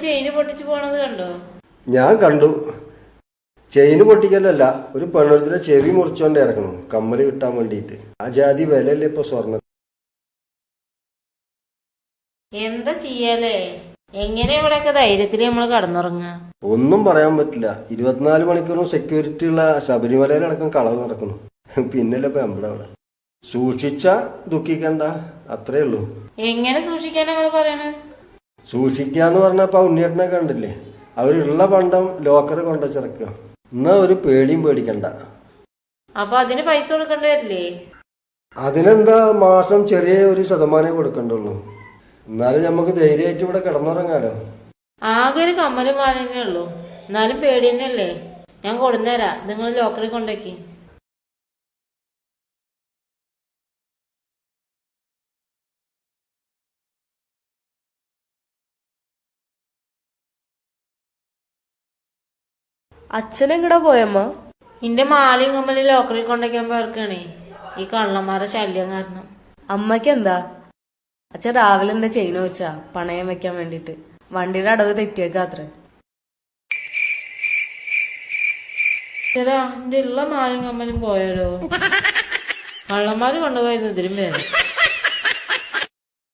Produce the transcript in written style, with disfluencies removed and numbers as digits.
ചെയിന് പൊട്ടിച്ചു പോണത് കണ്ടോ? ഞാൻ കണ്ടു. ചെയിന് പൊട്ടിക്കലല്ല, ഒരു പെണ്ണൊരുത്തിലെ ചെവി മുറിച്ചോണ്ട് ഇറക്കണം കമ്മല് കിട്ടാൻ വേണ്ടിയിട്ട്. ആ ജാതി വിലയല്ലേ ഇപ്പൊ സ്വർണ്ണ. എന്താ ചെയ്യാലേ? എങ്ങനെ ഇവിടെയൊക്കെ ധൈര്യത്തില് നമ്മള് കടന്നുറങ്ങ? ഒന്നും പറയാൻ പറ്റില്ല. 24 മണിക്കൂറും സെക്യൂരിറ്റി ഉള്ള ശബരിമലയിലടക്കം കളവ് നടക്കുന്നു. പിന്നല്ലേ ഇപ്പൊ അവിടെ സൂക്ഷിച്ച ദുഃഖിക്കണ്ട, അത്രേ ഉള്ളൂ. എങ്ങനെ സൂക്ഷിക്കാൻ ഞങ്ങള് പറയണ? സൂക്ഷിക്കാന്ന് പറഞ്ഞപ്പോ ഉണ്ണിയേട്ടനെ കണ്ടില്ലേ, അവരുള്ള പണ്ടം ലോക്കറ് കൊണ്ടുവച്ചിറക്കുക. എന്നാ ഒരു പേടിയും പേടിക്കണ്ട. അപ്പൊ അതിന് പൈസ കൊടുക്കേണ്ടി വരില്ലേ? അതിനെന്താ, മാസം ചെറിയ ഒരു ശതമാനമേ കൊടുക്കണ്ടുള്ളൂ. എന്നാലും നമുക്ക് ധൈര്യമായിട്ട് ഇവിടെ കിടന്നുറങ്ങാലോ. ആകെ ഒരു കമ്മലും മാലന്നെ ഉള്ളൂ, എന്നാലും പേടി തന്നെയല്ലേ. ഞാൻ കൊടുന്നേരാ, നിങ്ങൾ ലോക്കറിൽ കൊണ്ടേക്ക്. അച്ഛനെങ്ങടാ പോയമ്മ? നിന്റെ മാലയും കമ്മലും ലോക്കറിൽ കൊണ്ടേക്കാൻ പേർക്കാണേ, ഈ കള്ളന്മാരുടെ ശല്യം കാരണം. അമ്മയ്ക്ക് എന്താ? അച്ഛൻ രാവിലെ എന്താ ചെയിൻ വെച്ചാ പണയം വെക്കാൻ വേണ്ടിട്ട് വണ്ടിയുടെ അടവ് തെറ്റിയേക്കാത്രേ. ചേരാ, എന്റെ ഉള്ള മാലയും കമ്മലും പോയാലോ? കള്ളന്മാര് കൊണ്ടുപോയത് ഇതിലും വേറെ.